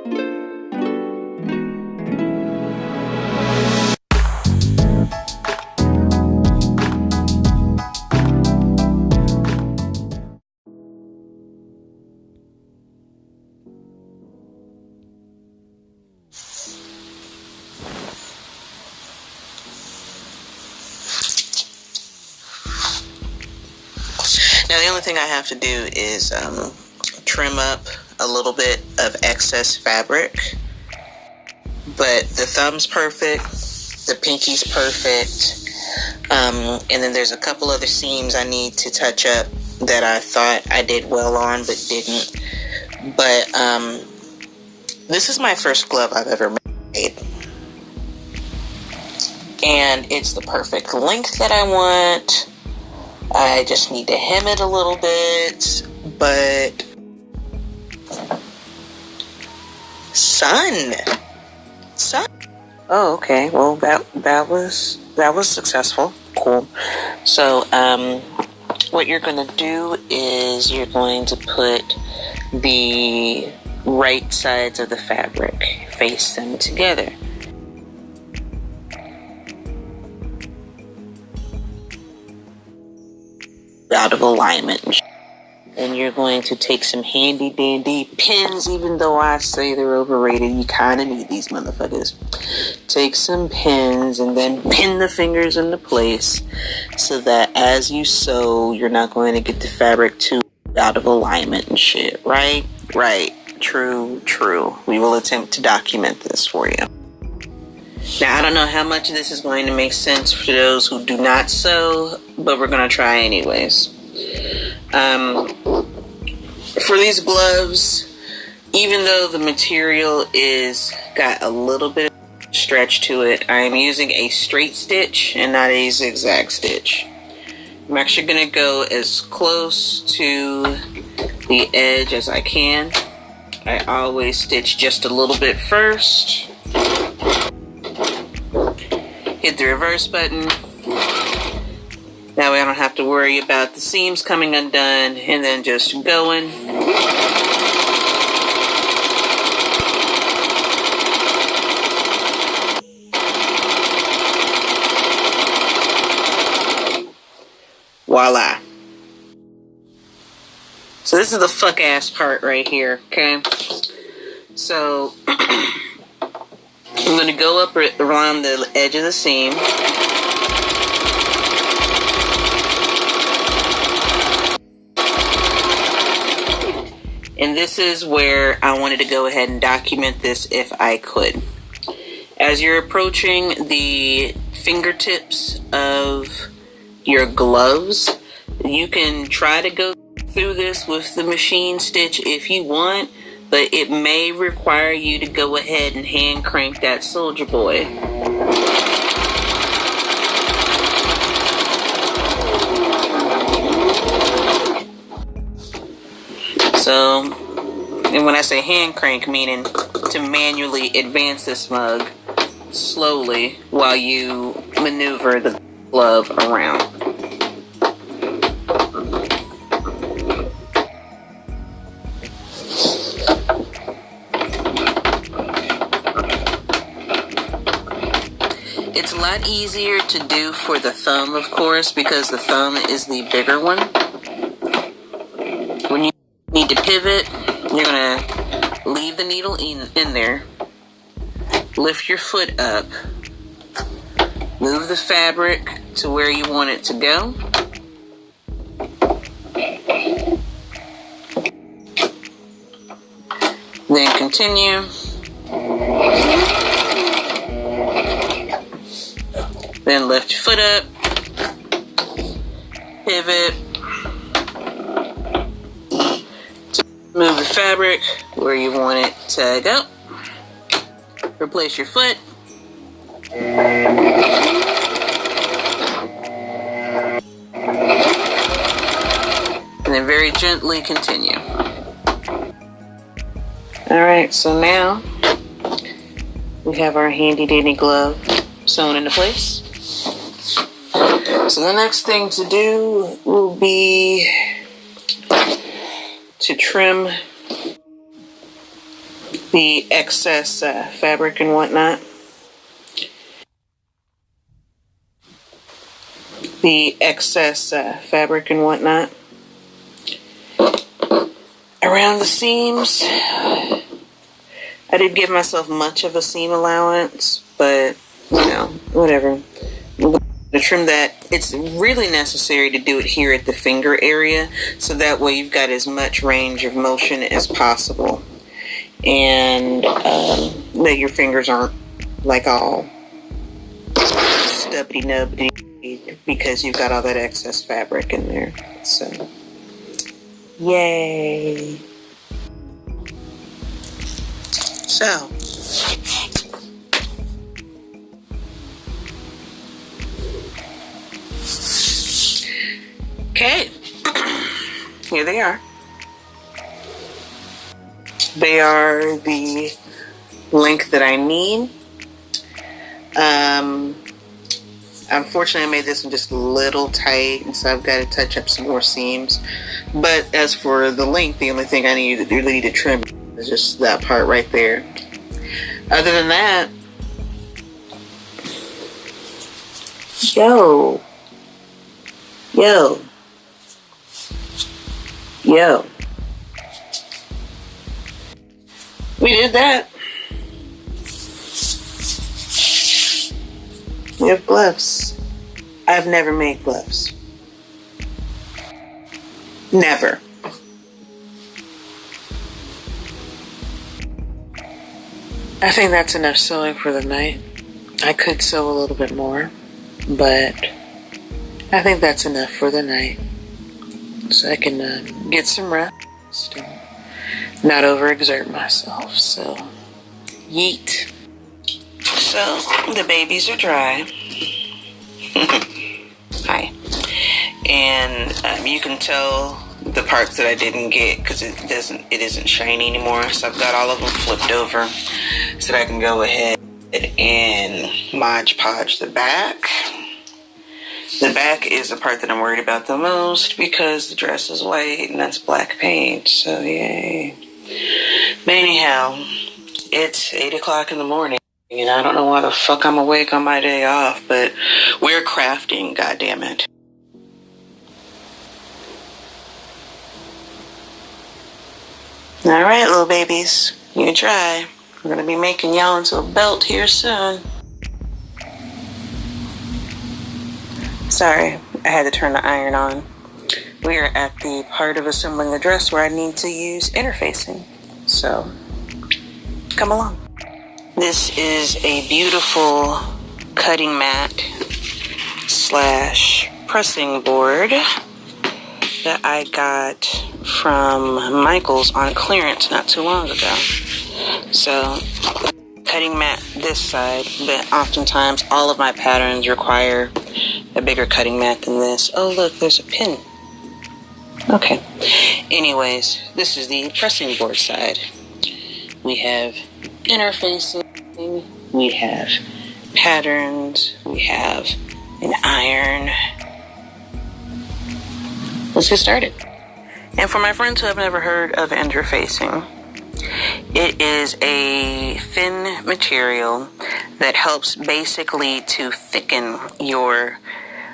Now the only thing I have to do is trim up a little bit of excess fabric, but the thumb's perfect, the pinky's perfect, and then there's a couple other seams I need to touch up that I thought I did well on but didn't. But this is my first glove I've ever made, and it's the perfect length that I want. I just need to hem it a little bit, but son. Oh, okay. Well, that was successful. Cool. So, what you're gonna do is you're going to put the right sides of the fabric, face them together. Out of alignment. And you're going to take some handy dandy pins, even though I say they're overrated. You kind of need these motherfuckers. Take some pins and then pin the fingers into place so that as you sew, you're not going to get the fabric too out of alignment and shit. Right? True. We will attempt to document this for you. Now, I don't know how much of this is going to make sense for those who do not sew, but we're going to try anyways. For these gloves, even though the material is got a little bit of stretch to it, I am using a straight stitch and not a zigzag stitch. I'm actually going to go as close to the edge as I can. I always stitch just a little bit first. Hit the reverse button. That way I don't have to worry about the seams coming undone, and then just going. Voila. So this is the fuck ass part right here, okay? So I'm going to go up around the edge of the seam. And this is where I wanted to go ahead and document this if I could. As you're approaching the fingertips of your gloves, you can try to go through this with the machine stitch if you want, but it may require you to go ahead and hand crank that soldier boy. So, and when I say hand crank, meaning to manually advance this mug slowly while you maneuver the glove around. It's a lot easier to do for the thumb, of course, because the thumb is the bigger one. When you need to pivot, you're going to leave the needle in there, lift your foot up, move the fabric to where you want it to go, then continue, then lift your foot up, pivot, move the fabric where you want it to go. Replace your foot. And then very gently continue. Alright, so now we have our handy dandy glove sewn into place. So the next thing to do will be to trim the excess fabric and whatnot. The excess fabric and whatnot around the seams. I didn't give myself much of a seam allowance, but you know, whatever. I'm going to trim that. It's really necessary to do it here at the finger area, so that way you've got as much range of motion as possible, and that your fingers aren't like all stubbity nubbity because you've got all that excess fabric in there. So, yay. So, okay, here they are. They are the length that I need. Unfortunately, I made this one just a little tight, and so I've got to touch up some more seams. But as for the length, the only thing I really need to trim is just that part right there. Other than that, yo, we did that. We have gloves. I've never made gloves. Never. I think that's enough sewing for the night. I could sew a little bit more, but I think that's enough for the night. So I can get some rest and not overexert myself. So, yeet. So, the babies are dry. Hi. And you can tell the parts that I didn't get because it isn't shiny anymore. So I've got all of them flipped over so that I can go ahead and Mod Podge the back. The back is the part that I'm worried about the most because the dress is white and that's black paint. So yay. But anyhow, it's 8 o'clock in the morning. And I don't know why the fuck I'm awake on my day off, but we're crafting, goddammit. Alright, little babies, you try. We're gonna be making y'all into a belt here soon. Sorry, I had to turn the iron on. We are at the part of assembling the dress where I need to use interfacing. So, come along. This is a beautiful cutting mat / pressing board that I got from Michael's on clearance not too long ago. So, cutting mat this side, but oftentimes all of my patterns require a bigger cutting mat than this. Oh look, there's a pin. Okay. Anyways, this is the pressing board side. We have interfacing, we have patterns, we have an iron. Let's get started. And for my friends who have never heard of interfacing, it is a thin material that helps basically to thicken your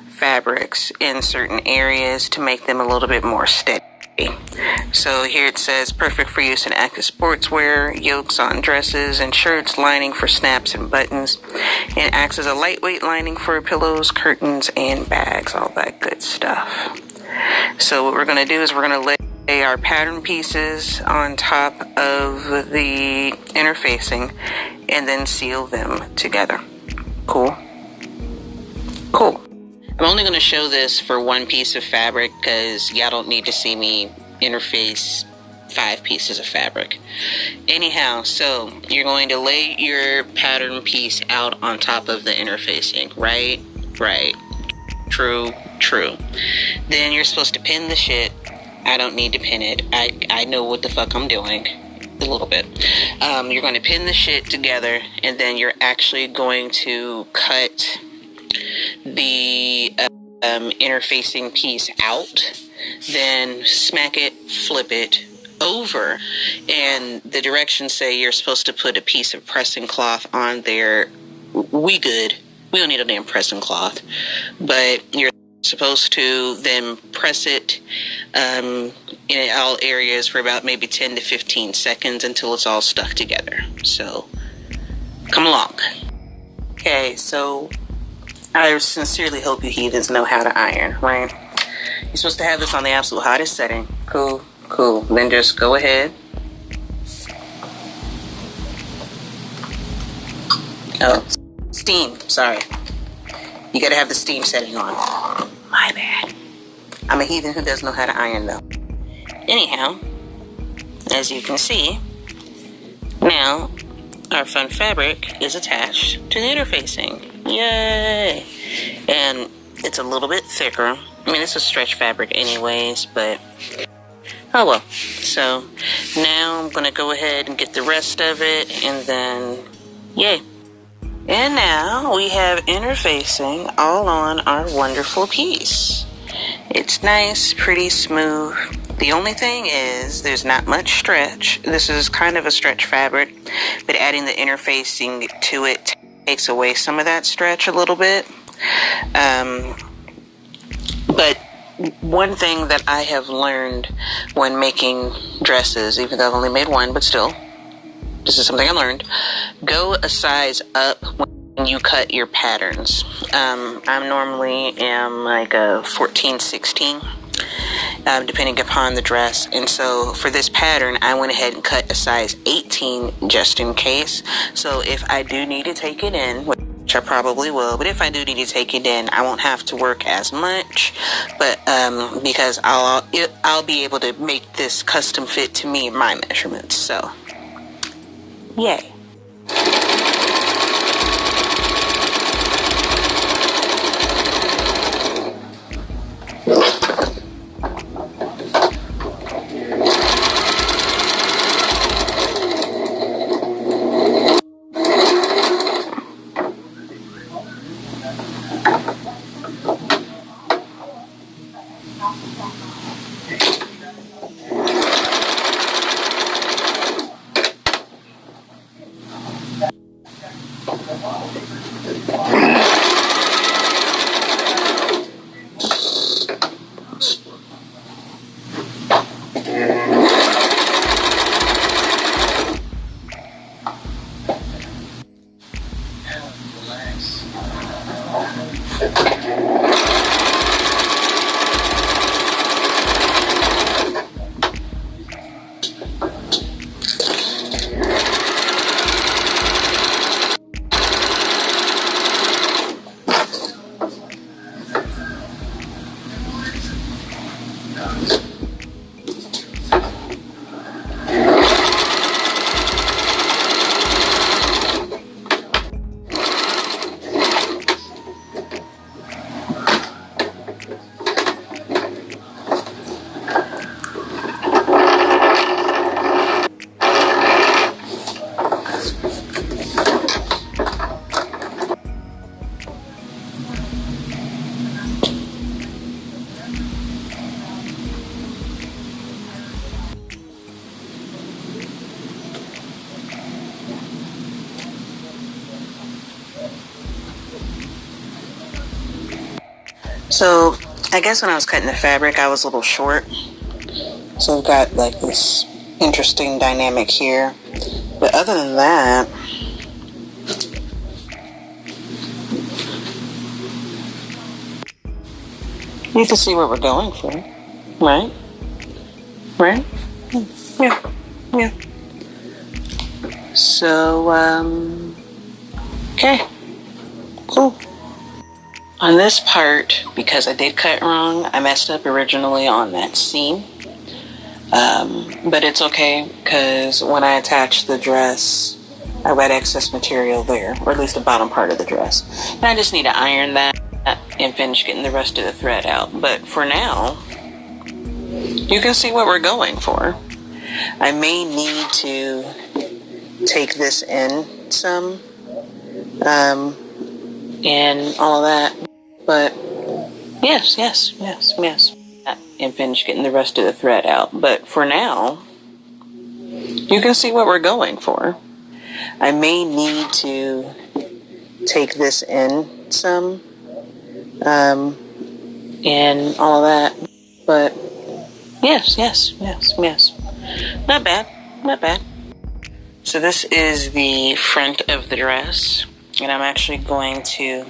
fabrics in certain areas to make them a little bit more steady. So here it says perfect for use in active sportswear, yokes on dresses and shirts, lining for snaps and buttons, and acts as a lightweight lining for pillows, curtains, and bags, all that good stuff. So what we're going to do is we're going to lay our pattern pieces on top of the interfacing and then seal them together. Cool? Cool. I'm only going to show this for one piece of fabric because y'all don't need to see me interface 5 pieces of fabric. Anyhow, so you're going to lay your pattern piece out on top of the interfacing, right? Right. True. Then you're supposed to pin the shit. I don't need to pin it. I know what the fuck I'm doing. A little bit. You're going to pin the shit together, and then you're actually going to cut the interfacing piece out, then smack it, flip it, over, and the directions say you're supposed to put a piece of pressing cloth on there, we good. We don't need a damn pressing cloth. But you're supposed to then press it in all areas for about maybe 10 to 15 seconds until it's all stuck together. So, come along. Okay, so I sincerely hope you heathens know how to iron, right? You're supposed to have this on the absolute hottest setting. Cool, cool. Then just go ahead. Oh, steam, sorry. You gotta have the steam setting on. My bad. I'm a heathen who does know how to iron though. Anyhow, as you can see, now our fun fabric is attached to the interfacing. Yay! And it's a little bit thicker. I mean, it's a stretch fabric anyways, but oh well. So now I'm gonna go ahead and get the rest of it, and then yay. And now we have interfacing all on our wonderful piece. It's nice, pretty smooth. The only thing is there's not much stretch. This is kind of a stretch fabric, but adding the interfacing to it takes away some of that stretch a little bit. But one thing that I have learned when making dresses, even though I've only made one, but still, this is something I learned. Go a size up when you cut your patterns. I normally am like a 14, 16, depending upon the dress. And so for this pattern, I went ahead and cut a size 18 just in case. So if I do need to take it in, which I probably will, but if I do need to take it in, I won't have to work as much. But because I'll be able to make this custom fit to me and my measurements. So. Yay. So, I guess when I was cutting the fabric, I was a little short. So I've got like this interesting dynamic here. But other than that, you can see what we're going for, right? Right? Yeah, yeah. So, okay, cool. On this part, because I did cut wrong, I messed up originally on that seam. But it's okay, because when I attached the dress, I had excess material there, or at least the bottom part of the dress. And I just need to iron that and finish getting the rest of the thread out. But for now, you can see what we're going for. I may need to take this in some, and all of that. But yes. And finish getting the rest of the thread out. But for now, you can see what we're going for. I may need to take this in some, and all of that, but yes. Not bad, not bad. So this is the front of the dress, and I'm actually going to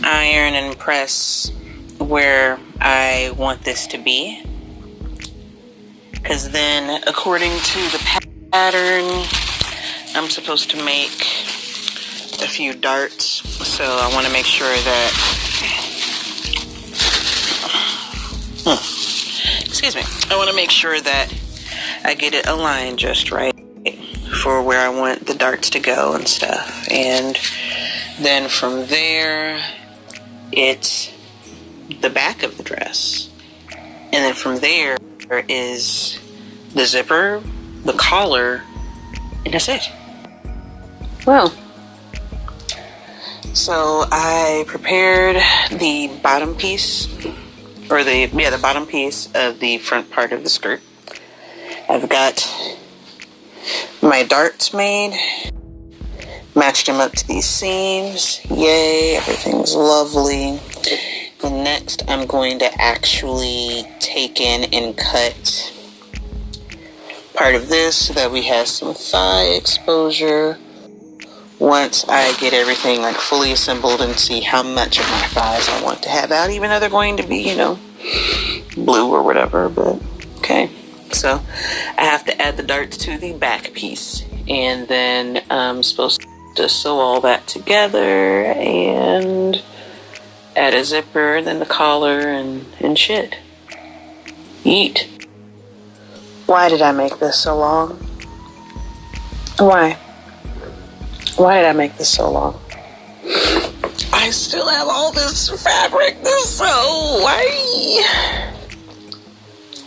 iron and press where I want this to be, because then according to the pattern I'm supposed to make a few darts, so I want to make sure that excuse me, I want to make sure that I get it aligned just right for where I want the darts to go and stuff. And then from there, it's the back of the dress. And then from there is the zipper, the collar, and that's it. Well, so I prepared the bottom piece, or the bottom piece of the front part of the skirt. I've got my darts made, matched them up to these seams. Yay, everything's lovely. And next I'm going to actually take in and cut part of this so that we have some thigh exposure once I get everything like fully assembled and see how much of my thighs I want to have out, even though they're going to be, you know, blue or whatever, but okay. So I have to add the darts to the back piece, and then I'm supposed to sew all that together and add a zipper, then the collar, and shit. Yeet. Why did I make this so long? Why? Why did I make this so long? I still have all this fabric to sew. Why?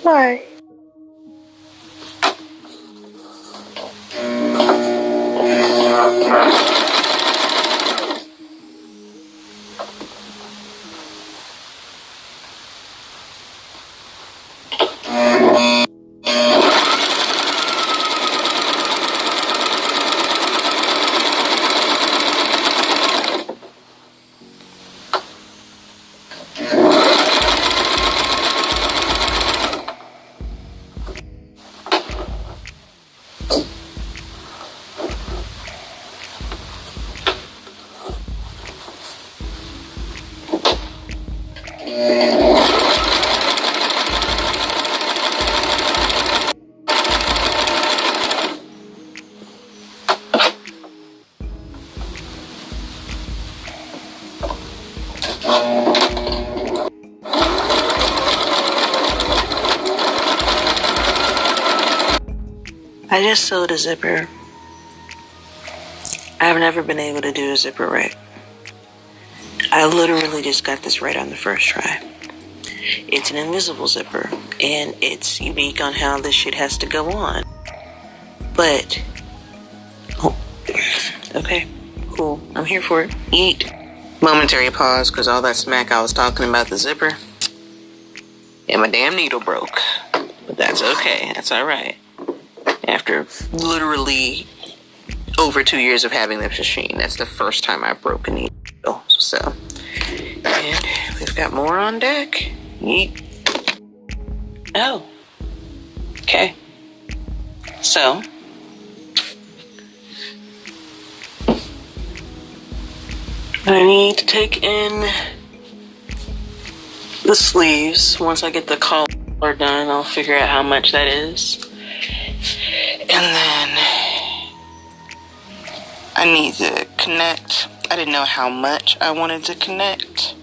Why? I just sewed a zipper. I've never been able to do a zipper right. I literally just got this right on the first try. It's an invisible zipper, and it's unique on how this shit has to go on. But, oh, okay, cool. I'm here for it. Eat. Momentary pause, because all that smack I was talking about the zipper, and my damn needle broke. But that's okay. That's alright. After literally over 2 years of having this machine, that's the first time I've broken a needle. So, and we've got more on deck. Yeet. Oh. Okay. So, I need to take in the sleeves. Once I get the collar done, I'll figure out how much that is. And then I need to connect. I didn't know how much I wanted to connect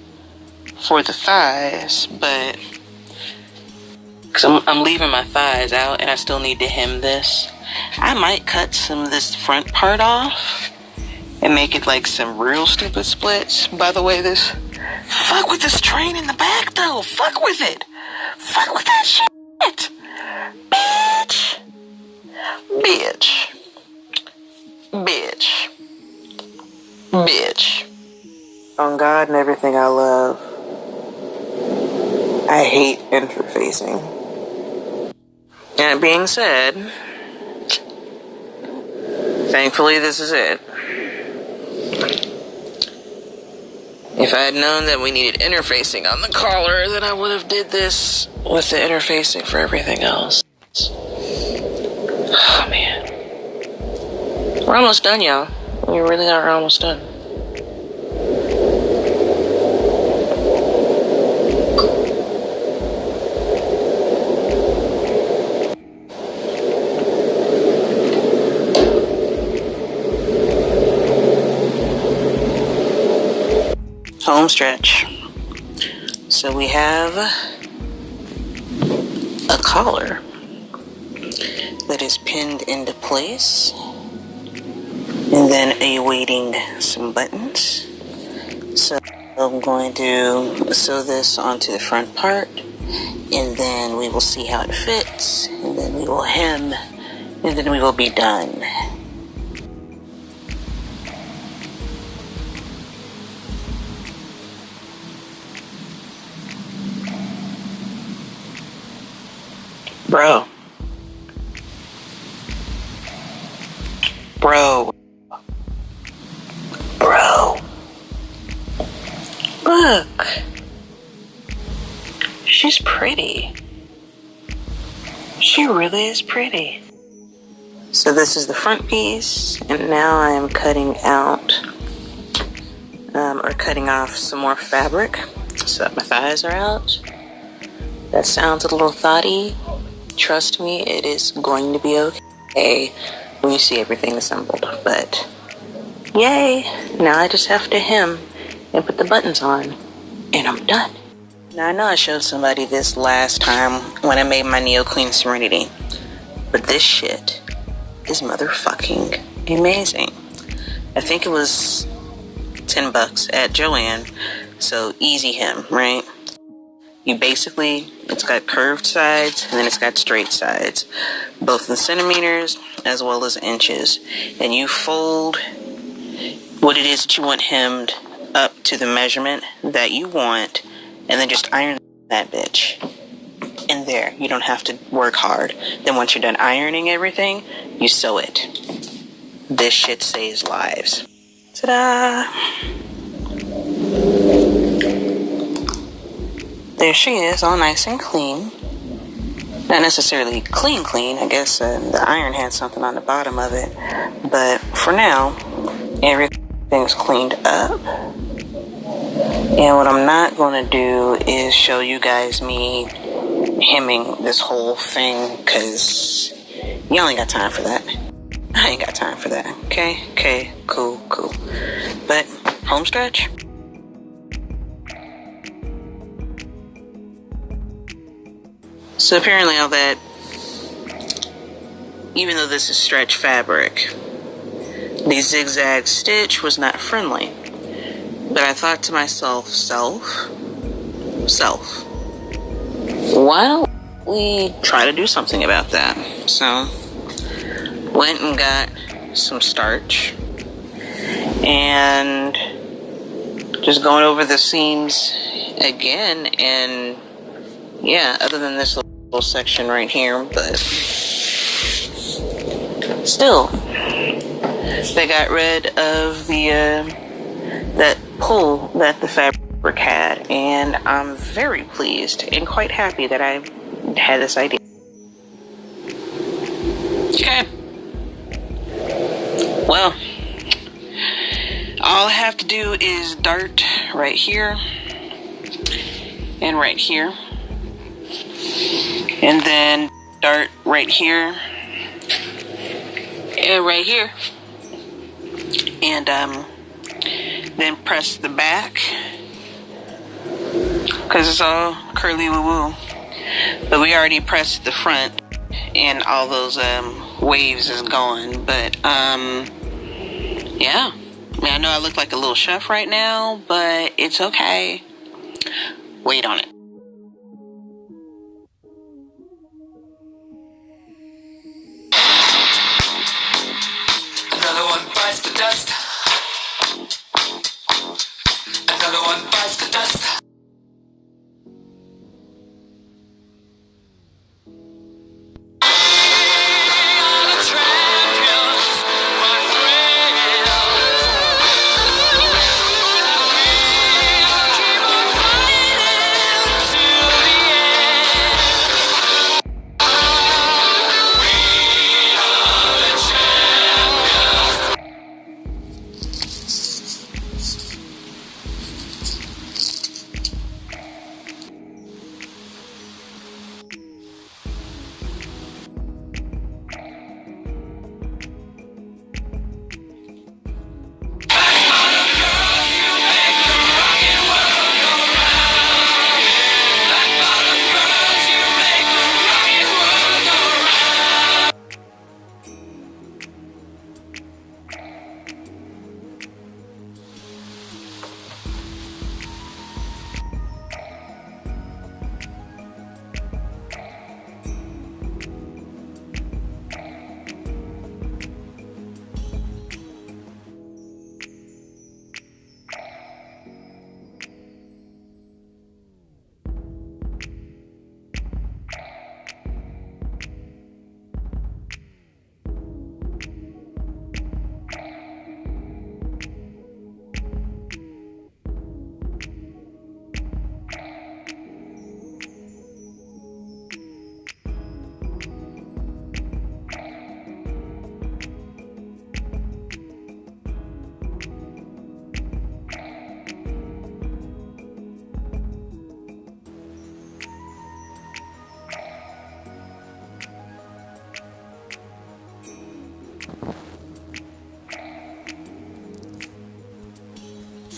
for the thighs, but because I'm leaving my thighs out and I still need to hem this. I might cut some of this front part off and make it like some real stupid splits. By the way, fuck with this train in the back though. Fuck with it. Fuck with that shit. Bitch. Bitch. Bitch. Bitch. On God and everything I love, I hate interfacing. That being said, Thankfully, this is it. If I had known that we needed interfacing on the collar, then I would have did this with the interfacing for everything else. Oh, man. We're almost done, y'all. We really are almost done. Home stretch. So we have a collar that is pinned into place, and then awaiting some buttons. So I'm going to sew this onto the front part, and then we will see how it fits, and then we will hem, and then we will be done. Bro. Look. She's pretty. She really is pretty. So this is the front piece, and now I am cutting out, or cutting off some more fabric so that my thighs are out. That sounds a little thoughty. Trust me, it is going to be okay when you see everything assembled. But yay! Now I just have to hem and put the buttons on, and I'm done. Now I know I showed somebody this last time when I made my Neo Queen Serenity, but this shit is motherfucking amazing. I think it was $10 at Joann, so easy hem, right? You basically, it's got curved sides and then it's got straight sides, both in centimeters as well as inches. And you fold what it is that you want hemmed up to the measurement that you want, and then just iron that bitch. And there, you don't have to work hard. Then once you're done ironing everything, you sew it. This shit saves lives. Ta-da! There she is, all nice and clean. Not necessarily clean, I guess the iron had something on the bottom of it. But for now, everything's cleaned up. And what I'm not going to do is show you guys me hemming this whole thing, because you only got time for that. I ain't got time for that. Okay, cool. But, home stretch. So apparently all that, even though this is stretch fabric, the zigzag stitch was not friendly. But I thought to myself, why don't we try to do something about that? So, went and got some starch, and just going over the seams again, and yeah, other than this little section right here, but still, they got rid of the that pull that the fabric had, and I'm very pleased and quite happy that I had this idea. Okay. Well, all I have to do is dart right here and right here, and then dart right here and right here, and then press the back, because it's all curly woo woo. But we already pressed the front, and all those waves is gone. But yeah, I know I look like a little chef right now, but it's okay. Wait on it.